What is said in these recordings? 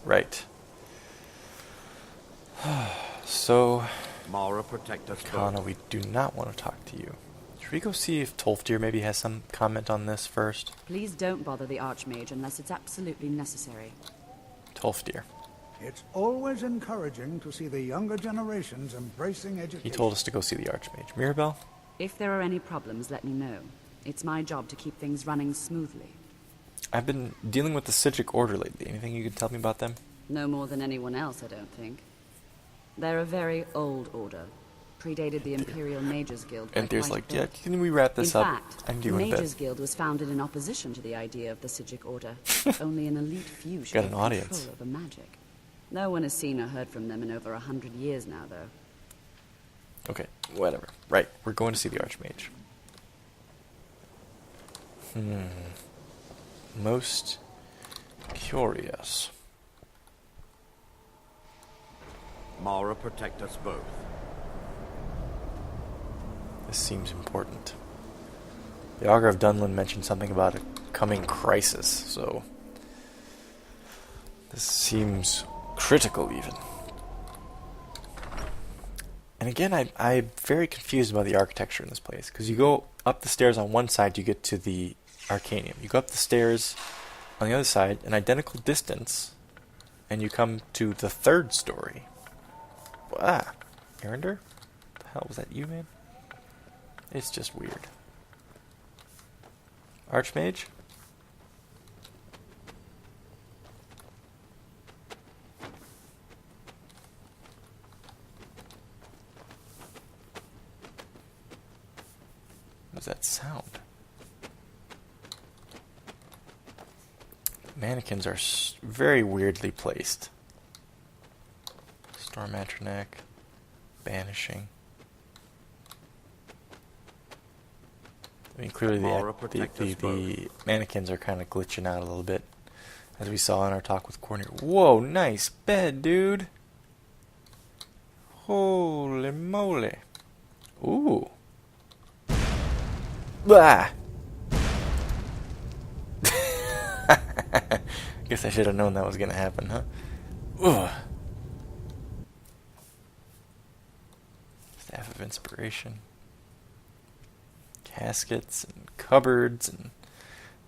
Right. So, Mara, protect us Kana, both. we do not want to talk to you. Should we go see if Tolfdir maybe has some comment on this first? Please don't bother the Archmage unless it's absolutely necessary. Tolfdir. It's always encouraging to see the younger generations embracing education. He told us to go see the Archmage. Mirabelle? If there are any problems, let me know. It's my job to keep things running smoothly. I've been dealing with the Sigic Order lately. Anything you can tell me about them? No more than anyone else, I don't think. They're a very old order. Predated the Imperial Mages Guild by And there's quite like, a yeah, bit. can we wrap this In up? fact, I'm the doing a Mages bit. Guild was founded in opposition to the idea of the Sigic Order. Only an elite few should Got have an audience. control over magic. No one has seen or heard from them in over 100 years now, though. Okay, whatever. Right, we're going to see the Archmage. Most curious. Mara, protect us both. This seems important. The Augur of Dunland mentioned something about a coming crisis, so this seems critical even. And again, I'm very confused about the architecture in this place, because you go up the stairs on one side, you get to the Arcanium. You go up the stairs on the other side, an identical distance, and you come to the third story. Ah, Arender? The hell was that you, man? It's just weird. Archmage? What was that sound? Mannequins are very weirdly placed. Storm Atronek. Banishing. I mean, clearly Mara, the protect us both. mannequins are kind of glitching out a little bit, as we saw in our talk with Cornier. Whoa, nice bed, dude. Holy moly. Ooh. Bah! Guess I should have known that was going to happen, huh? Ugh. Staff of Inspiration. Caskets and cupboards, and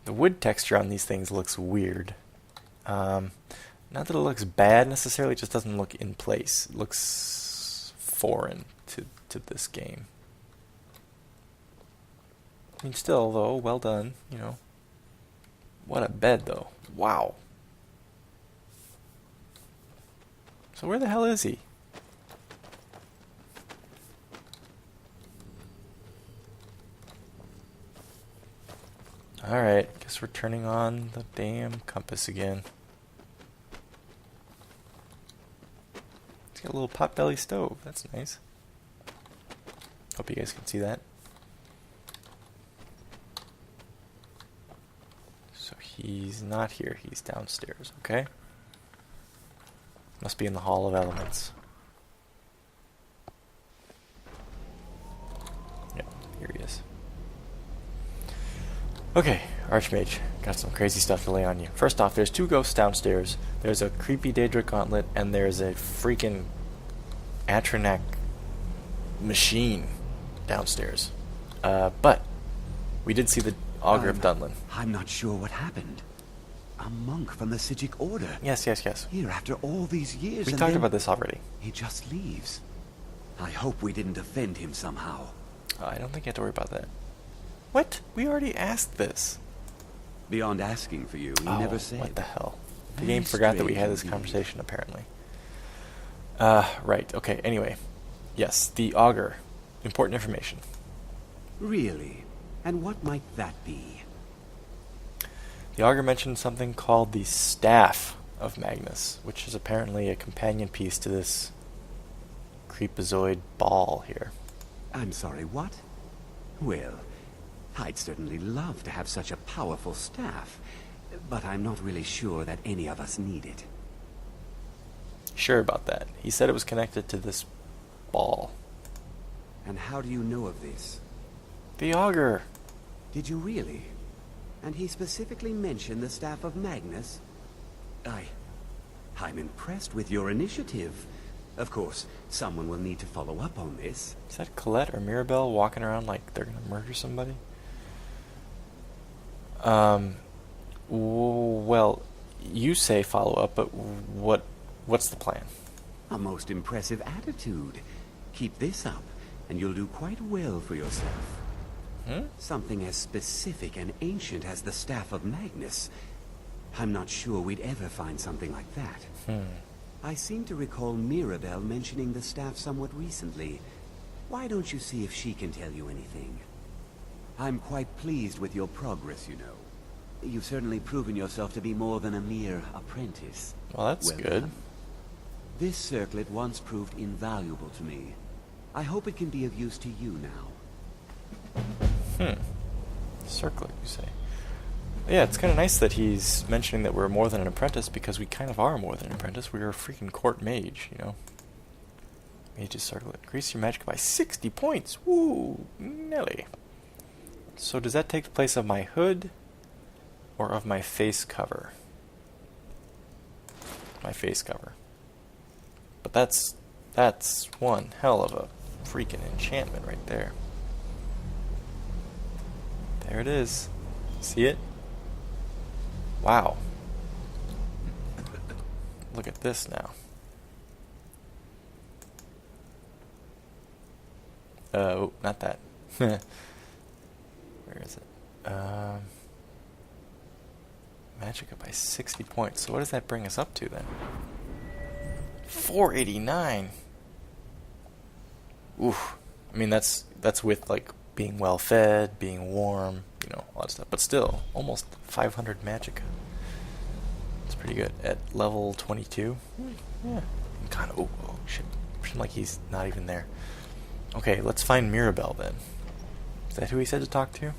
the wood texture on these things looks weird. Not that it looks bad necessarily, it just doesn't look in place. It looks foreign to this game. I mean, still, though, well done, you know. What a bed, though. Wow. So where the hell is he? Alright, guess we're turning on the damn compass again. It's got a little potbelly stove. That's nice. Hope you guys can see that. So he's not here. He's downstairs, okay? Must be in the Hall of Elements. Yep, here he is. Okay, Archmage, got some crazy stuff to lay on you. First off, there's two ghosts downstairs. There's a creepy Daedra gauntlet, and there's a freaking Atronek machine downstairs. But we did see the Augur of Dunland. I'm not sure what happened. A monk from the Sigic Order. Yes. Here after all these years. We and talked then about this already. He just leaves. I hope we didn't offend him somehow. I don't think you have to worry about that. What? We already asked this. Beyond asking for you, he never said. What the hell? The Very game forgot that we strange had this indeed. conversation, apparently. Right, okay, anyway. Yes, the Augur. Important information. Really? And what might that be? The Augur mentioned something called the Staff of Magnus, which is apparently a companion piece to this creepazoid ball here. I'm sorry, what? Well, I'd certainly love to have such a powerful staff, but I'm not really sure that any of us need it. Sure about that. He said it was connected to this ball. And how do you know of this? The Augur! Did you really? And he specifically mentioned the Staff of Magnus? I'm impressed with your initiative. Of course, someone will need to follow up on this. Is that Colette or Mirabelle walking around like they're gonna murder somebody? Well, you say follow up, but what's the plan? A most impressive attitude. Keep this up, and you'll do quite well for yourself. Something as specific and ancient as the Staff of Magnus. I'm not sure we'd ever find something like that. I seem to recall Mirabelle mentioning the staff somewhat recently. Why don't you see if she can tell you anything? I'm quite pleased with your progress, you know. You've certainly proven yourself to be more than a mere apprentice. Well, that's good. Done. This circlet once proved invaluable to me. I hope it can be of use to you now. Circlet, you say? Yeah, it's kind of nice that he's mentioning that we're more than an apprentice, because we kind of are more than an apprentice. We're a freaking court mage, you know. Mage's circlet. Increase your magic by 60 points. Woo! Nelly. So does that take the place of my hood or of my face cover? My face cover. But that's one hell of a freaking enchantment right there. There it is. See it? Wow. Look at this now. Oh, not that. Where is it? Magic up by 60 points. So what does that bring us up to then? 489. Oof. I mean, that's with like being well fed, being warm, you know, a lot of stuff. But still, almost 500 magic. It's pretty good at level 22. Yeah. Kind of. Oh shit! Pretend like he's not even there. Okay, let's find Mirabelle then. Is that who he said to talk to?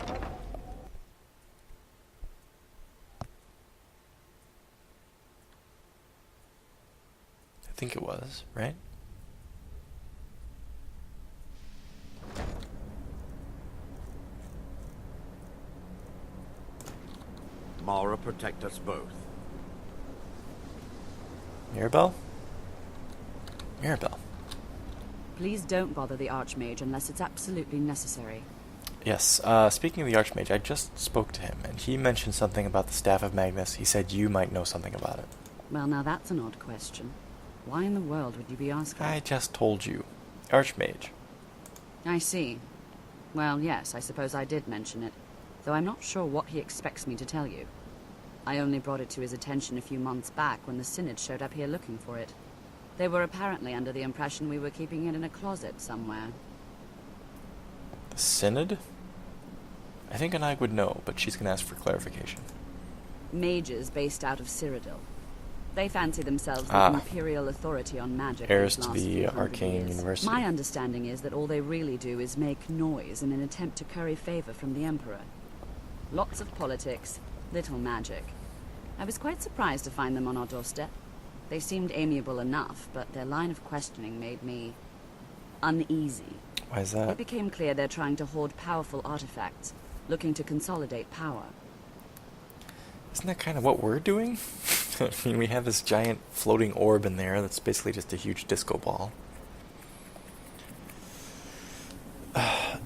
I think it was, right? Mara, protect us both. Mirabelle? Mirabelle. Please don't bother the Archmage unless it's absolutely necessary. Yes, speaking of the Archmage, I just spoke to him, and he mentioned something about the Staff of Magnus. He said you might know something about it. Well, now that's an odd question. Why in the world would you be asking? I just told you. Archmage. I see. Well, yes, I suppose I did mention it, though I'm not sure what he expects me to tell you. I only brought it to his attention a few months back when the Synod showed up here looking for it. They were apparently under the impression we were keeping it in a closet somewhere. The Synod? I think Anag would know, but she's going to ask for clarification. Mages based out of Cyrodiil. They fancy themselves the imperial authority on magic. Heirs these to last the 300 arcane years. university. My understanding is that all they really do is make noise in an attempt to curry favor from the Emperor. Lots of politics, little magic. I was quite surprised to find them on our doorstep. They seemed amiable enough, but their line of questioning made me uneasy. Why is that? It became clear they're trying to hoard powerful artifacts, looking to consolidate power. Isn't that kind of what we're doing? I mean, we have this giant floating orb in there that's basically just a huge disco ball.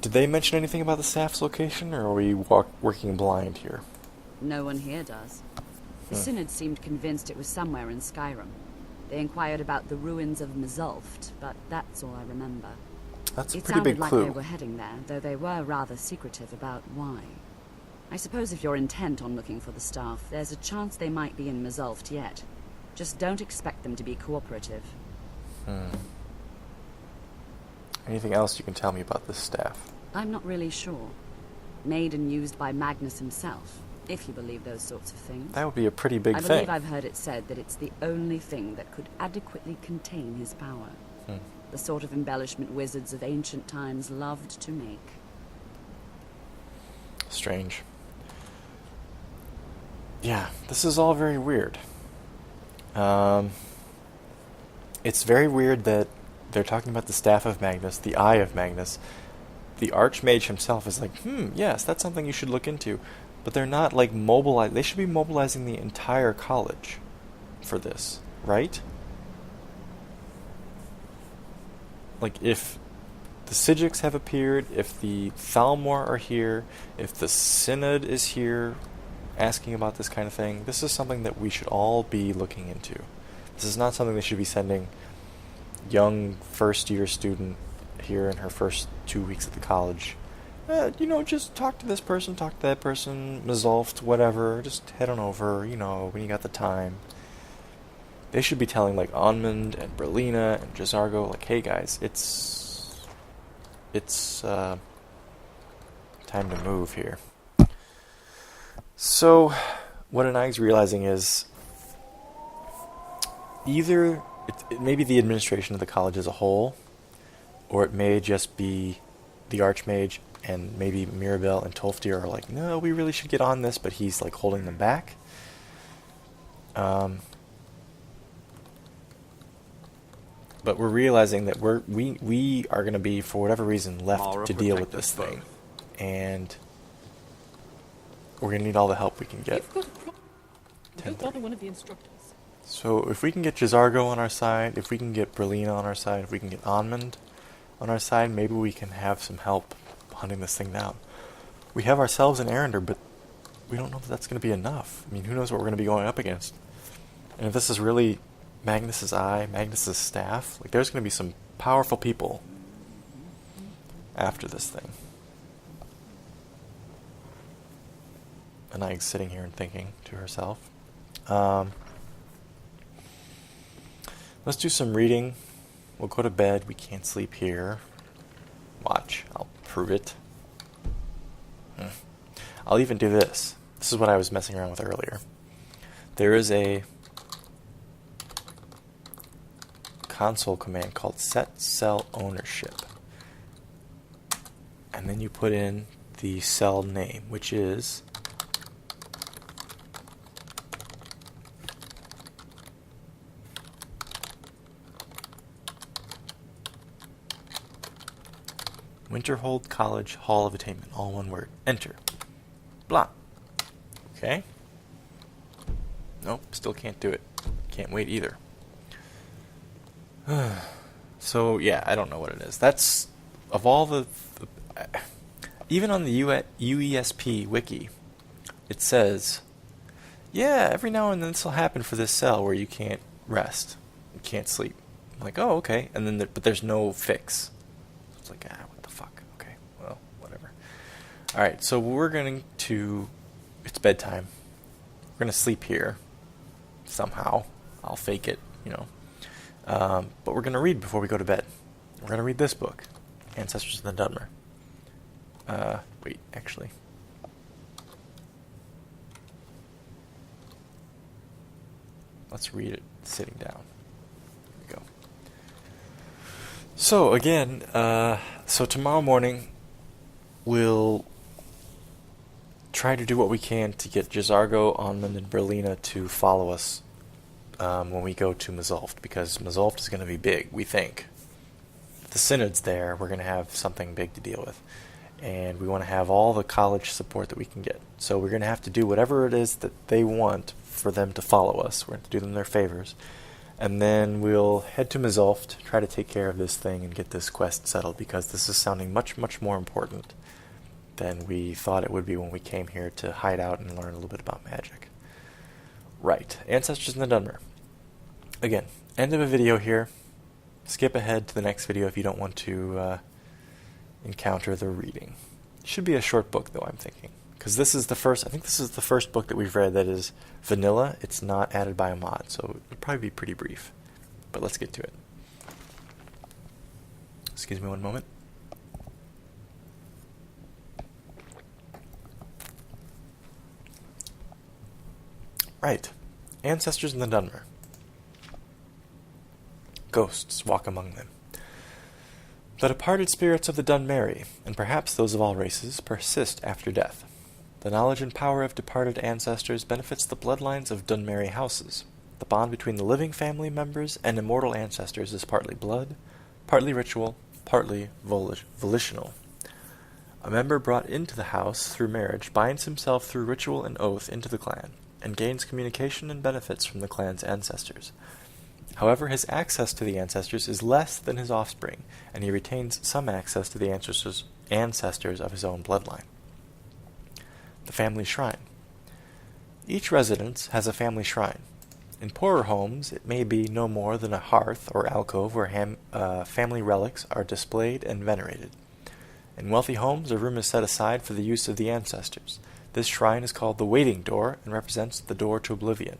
Did they mention anything about the staff's location, or are we working blind here? No one here does. The Synod seemed convinced it was somewhere in Skyrim. They inquired about the ruins of Mzulft, but that's all I remember. That's a It pretty big sounded like clue. they were heading there, though they were rather secretive about why. I suppose if you're intent on looking for the staff, there's a chance they might be in Mzulft yet. Just don't expect them to be cooperative. Anything else you can tell me about this staff? I'm not really sure. Made and used by Magnus himself, if you believe those sorts of things. That would be a pretty big I thing. believe I've heard it said that it's the only thing that could adequately contain his power. The sort of embellishment wizards of ancient times loved to make. Strange. Yeah, this is all very weird. It's very weird that they're talking about the Staff of Magnus, the Eye of Magnus. The Archmage himself is like, yes, that's something you should look into. but they're not like mobilized. They should be mobilizing the entire college for this, right? Like if the Sijiks have appeared, if the Thalmor are here, if the Synod is here asking about this kind of thing, this is something that we should all be looking into. This is not something they should be sending young first-year student here in her first 2 weeks at the college. Just talk to this person, talk to that person, Mzulft, whatever, just head on over, when you got the time. They should be telling, like, Onmund and Berlina and Jazargo, like, hey guys, it's time to move here. So, what Anag's realizing is either it may be the administration of the college as a whole, or it may just be the Archmage and maybe Mirabelle and Tolfdir are like, no, we really should get on this, but he's like holding them back. But we're realizing that we are going to be, for whatever reason, left to deal with this thing, and we're going to need all the help we can get. Don't bother one of the instructors. So if we can get Jazargo on our side, if we can get Berlina on our side, if we can get Onmund on our side, maybe we can have some help hunting this thing down. We have ourselves an Erender, but we don't know if that's going to be enough. I mean, who knows what we're going to be going up against. And if this is really Magnus's eye, Magnus's staff, like there's going to be some powerful people after this thing. Anag's sitting here and thinking to herself. Let's do some reading. We'll go to bed. We can't sleep here. Watch. I'll prove it. I'll even do this. This is what I was messing around with earlier. There is a console command called set cell ownership. And then you put in the cell name, which is Winterhold College Hall of Attainment, all one word. Enter. Blah. Okay. Nope, still can't do it. Can't wait either. So, yeah, I don't know what it is. That's, of all the even on the UESP wiki, it says, yeah, every now and then this will happen for this cell where you can't rest. You can't sleep. I'm like, oh, okay. And then, but there's no fix. It's like, what the fuck? Okay, well, whatever. Alright, so we're going to, it's bedtime. We're going to sleep here. Somehow. I'll fake it, but we're going to read before we go to bed. We're going to read this book, Ancestors of the Dunmer. Wait, actually. Let's read it sitting down. Here we go. So, again, so tomorrow morning, we'll try to do what we can to get Jazargo, Onmund, and Berlina to follow us when we go to Mzulft, because Mzulft is going to be big, we think. If the Synod's there, we're going to have something big to deal with. And we want to have all the college support that we can get. So we're going to have to do whatever it is that they want for them to follow us. We're going to do them their favors. And then we'll head to Mzulft, try to take care of this thing and get this quest settled, because this is sounding much, much more important than we thought it would be when we came here to hide out and learn a little bit about magic. Right. Ancestors in the Dunmer. Again, end of a video here. Skip ahead to the next video if you don't want to encounter the reading. Should be a short book, though, I'm thinking. Because this is the first, I think this is the first book that we've read that is vanilla. It's not added by a mod, so it'll probably be pretty brief. But let's get to it. Excuse me one moment. Right. Ancestors in the Dunmer. Ghosts walk among them. The departed spirits of the Dunmeri, and perhaps those of all races, persist after death. The knowledge and power of departed ancestors benefits the bloodlines of Dunmeri houses. The bond between the living family members and immortal ancestors is partly blood, partly ritual, partly volitional. A member brought into the house through marriage binds himself through ritual and oath into the clan, and gains communication and benefits from the clan's ancestors. However, his access to the ancestors is less than his offspring, and he retains some access to the ancestors of his own bloodline. The family shrine. Each residence has a family shrine. In poorer homes, it may be no more than a hearth or alcove where family relics are displayed and venerated. In wealthy homes, a room is set aside for the use of the ancestors. This shrine is called the waiting door and represents the door to oblivion.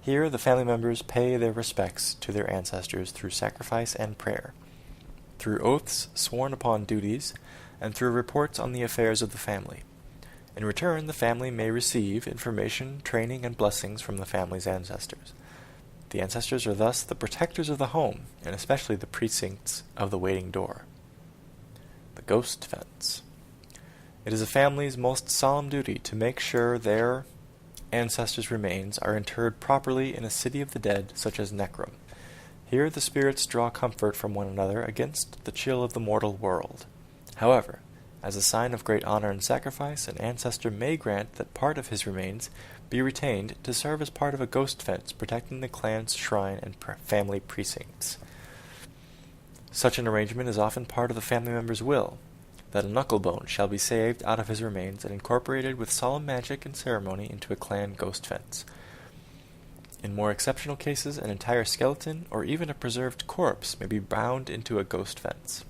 Here, the family members pay their respects to their ancestors through sacrifice and prayer, through oaths sworn upon duties, and through reports on the affairs of the family. In return, the family may receive information, training, and blessings from the family's ancestors. The ancestors are thus the protectors of the home, and especially the precincts of the waiting door. The ghost fence. It is a family's most solemn duty to make sure their ancestors' remains are interred properly in a city of the dead, such as Necrum. Here the spirits draw comfort from one another against the chill of the mortal world. However, as a sign of great honor and sacrifice, an ancestor may grant that part of his remains be retained to serve as part of a ghost fence protecting the clan's shrine and family precincts. Such an arrangement is often part of the family member's will, that a knucklebone shall be saved out of his remains and incorporated with solemn magic and ceremony into a clan ghost fence. In more exceptional cases, an entire skeleton or even a preserved corpse may be bound into a ghost fence.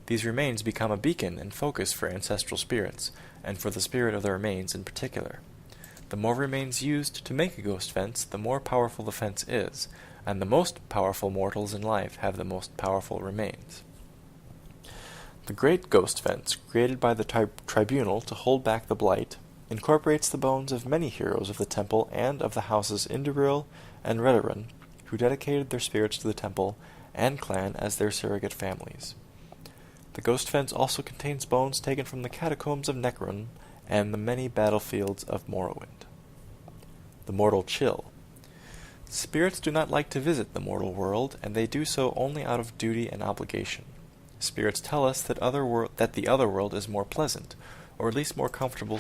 These remains become a beacon and focus for ancestral spirits, and for the spirit of the remains in particular. The more remains used to make a ghost fence, the more powerful the fence is, and the most powerful mortals in life have the most powerful remains. The Great Ghost Fence, created by the tribunal to hold back the blight, incorporates the bones of many heroes of the temple and of the houses Induril and Redone, who dedicated their spirits to the temple and clan as their surrogate families. The Ghost Fence also contains bones taken from the catacombs of Necrum and the many battlefields of Morrowind. The Mortal Chill. Spirits do not like to visit the mortal world, and they do so only out of duty and obligation. Spirits tell us that the other world is more pleasant, or at least more comfortable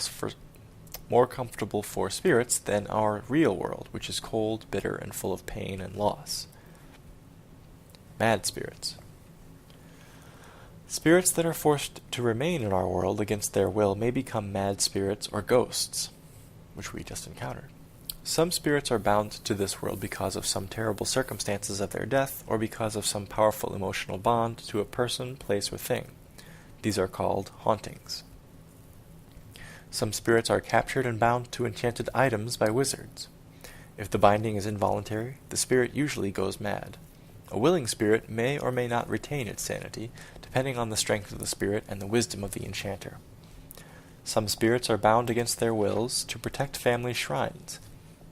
for spirits than our real world, which is cold, bitter, and full of pain and loss. Mad spirits. Spirits that are forced to remain in our world against their will may become mad spirits or ghosts, which we just encountered. Some spirits are bound to this world because of some terrible circumstances of their death, or because of some powerful emotional bond to a person, place, or thing. These are called hauntings. Some spirits are captured and bound to enchanted items by wizards. If the binding is involuntary, the spirit usually goes mad. A willing spirit may or may not retain its sanity, depending on the strength of the spirit and the wisdom of the enchanter. Some spirits are bound against their wills to protect family shrines.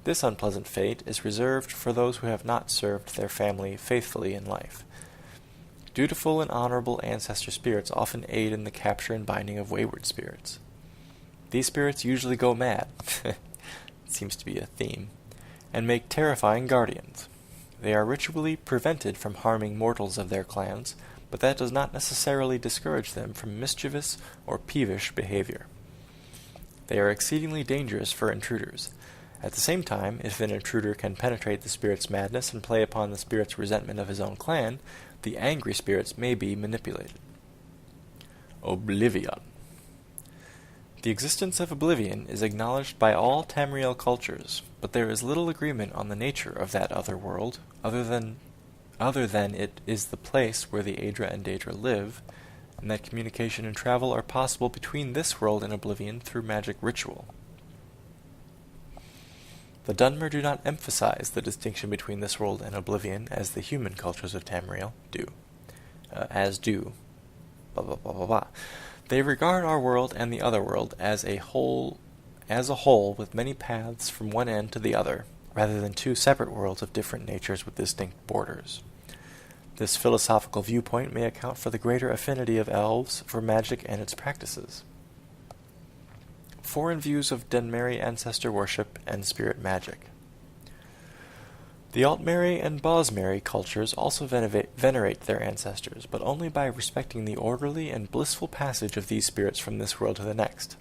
This unpleasant fate is reserved for those who have not served their family faithfully in life. Dutiful and honorable ancestor spirits often aid in the capture and binding of wayward spirits. These spirits usually go mad, it seems to be a theme, and make terrifying guardians. They are ritually prevented from harming mortals of their clans, but that does not necessarily discourage them from mischievous or peevish behavior. They are exceedingly dangerous for intruders. At the same time, if an intruder can penetrate the spirit's madness and play upon the spirit's resentment of his own clan, the angry spirits may be manipulated. Oblivion. The existence of oblivion is acknowledged by all Tamriel cultures, but there is little agreement on the nature of that other world, other than it is the place where the Aedra and Daedra live, and that communication and travel are possible between this world and oblivion through magic ritual. The Dunmer do not emphasize the distinction between this world and oblivion as the human cultures of Tamriel do. Blah blah blah blah blah. They regard our world and the other world as a whole with many paths from one end to the other, rather than two separate worlds of different natures with distinct borders. This philosophical viewpoint may account for the greater affinity of elves for magic and its practices. Foreign views of Dunmeri ancestor worship and spirit magic. The Altmeri and Bosmeri cultures also venerate their ancestors, but only by respecting the orderly and blissful passage of these spirits from this world to the next.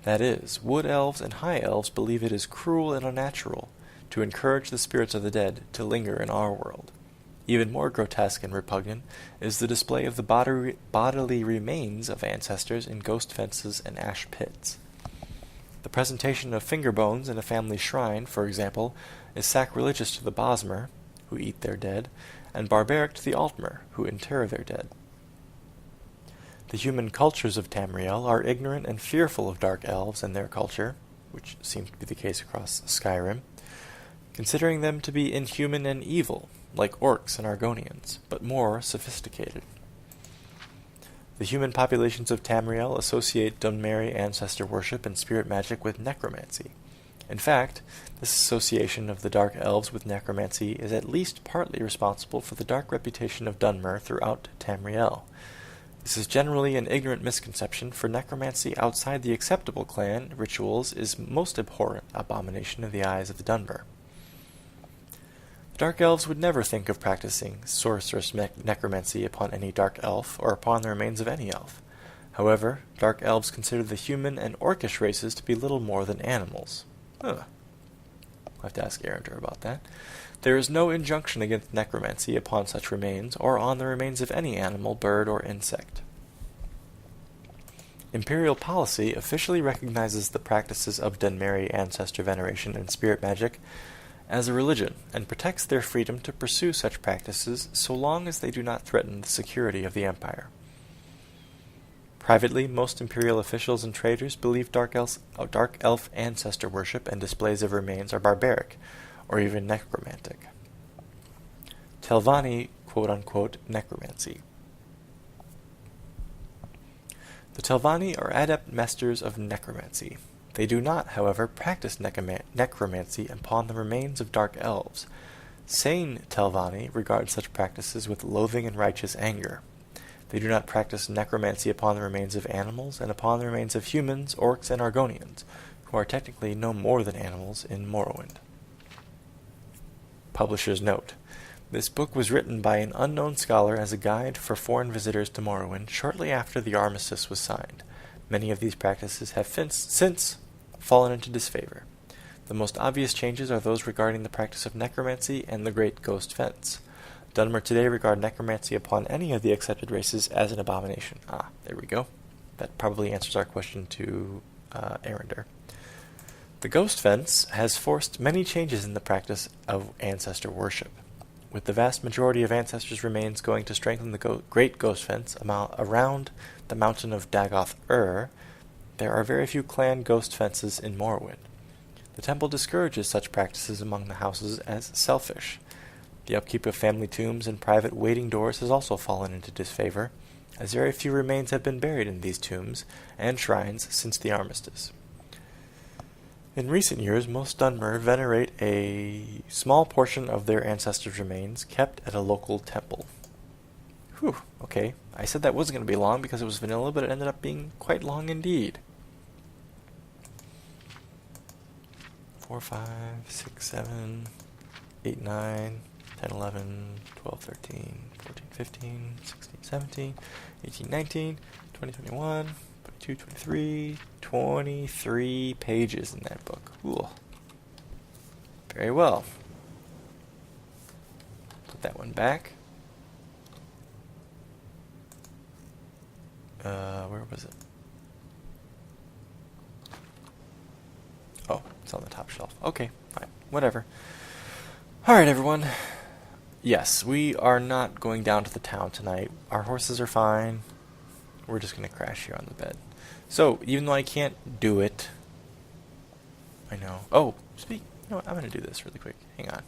That is, Wood Elves and High Elves believe it is cruel and unnatural to encourage the spirits of the dead to linger in our world. Even more grotesque and repugnant is the display of the bodily remains of ancestors in ghost fences and ash pits. The presentation of finger bones in a family shrine, for example, is sacrilegious to the Bosmer, who eat their dead, and barbaric to the Altmer, who inter their dead. The human cultures of Tamriel are ignorant and fearful of dark elves and their culture, which seems to be the case across Skyrim, considering them to be inhuman and evil, like orcs and Argonians, but more sophisticated. The human populations of Tamriel associate Dunmeri ancestor worship and spirit magic with necromancy. In fact, this association of the dark elves with necromancy is at least partly responsible for the dark reputation of Dunmer throughout Tamriel. This is generally an ignorant misconception, for necromancy outside the acceptable clan rituals is most abhorrent abomination in the eyes of the Dunmer. The Dark Elves would never think of practicing sorcerous necromancy upon any Dark Elf, or upon the remains of any elf. However, Dark Elves consider the human and orcish races to be little more than animals. I'll have to ask Arender about that. There is no injunction against necromancy upon such remains, or on the remains of any animal, bird, or insect. Imperial policy officially recognizes the practices of Dunmeri ancestor veneration and spirit magic as a religion, and protects their freedom to pursue such practices so long as they do not threaten the security of the Empire. Privately, most Imperial officials and traders believe Dark Elf ancestor worship and displays of remains are barbaric, or even necromantic. Telvanni, quote-unquote, necromancy. The Telvanni are adept masters of necromancy. They do not, however, practice necromancy upon the remains of Dark Elves. Sane Telvanni regard such practices with loathing and righteous anger. They do not practice necromancy upon the remains of animals, and upon the remains of humans, orcs, and Argonians, who are technically no more than animals in Morrowind. Publisher's note. This book was written by an unknown scholar as a guide for foreign visitors to Morrowind shortly after the armistice was signed. Many of these practices have since fallen into disfavor. The most obvious changes are those regarding the practice of necromancy and the Great Ghost Fence. Dunmer today regard necromancy upon any of the accepted races as an abomination. There we go. That probably answers our question to Arender. The Ghost Fence has forced many changes in the practice of ancestor worship. With the vast majority of ancestors' remains going to strengthen the Great Ghost Fence around the mountain of Dagoth-Ur, there are very few clan ghost fences in Morrowind. The temple discourages such practices among the houses as selfish. The upkeep of family tombs and private waiting doors has also fallen into disfavor, as very few remains have been buried in these tombs and shrines since the armistice. In recent years, most Dunmer venerate a small portion of their ancestors' remains kept at a local temple. Whew, okay. I said that wasn't going to be long because it was vanilla, but it ended up being quite long indeed. 4, 5, 6, 7, 8, 9, 10, 11, 12, 13, 14, 15, 16, 17, 18, 19, 20, 21, 22, 23, 23 pages in that book. Ooh. Very well. Put that one back. Where was it? Oh, it's on the top shelf. Okay, fine. Whatever. Alright, everyone. Yes, we are not going down to the town tonight. Our horses are fine. We're just going to crash here on the bed. So, even though I can't do it... I know. Oh, you know what? I'm going to do this really quick. Hang on.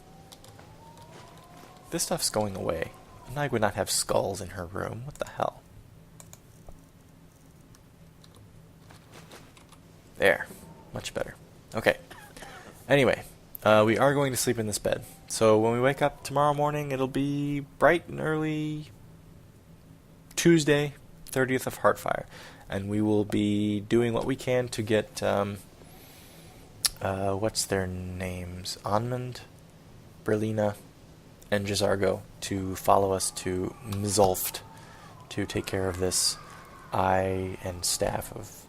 This stuff's going away. Nag would not have skulls in her room. What the hell? There. Much better. Okay. Anyway, we are going to sleep in this bed. So when we wake up tomorrow morning, it'll be bright and early Tuesday, 30th of Hearthfire. And we will be doing what we can to get, what's their names? Onmund Berlina, and Jazargo to follow us to Mzulft to take care of this eye and staff of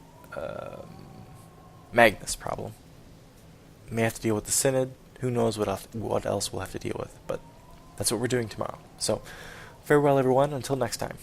Magnus problem. May have to deal with the Synod. Who knows what else we'll have to deal with, but that's what we're doing tomorrow. So, farewell everyone, until next time.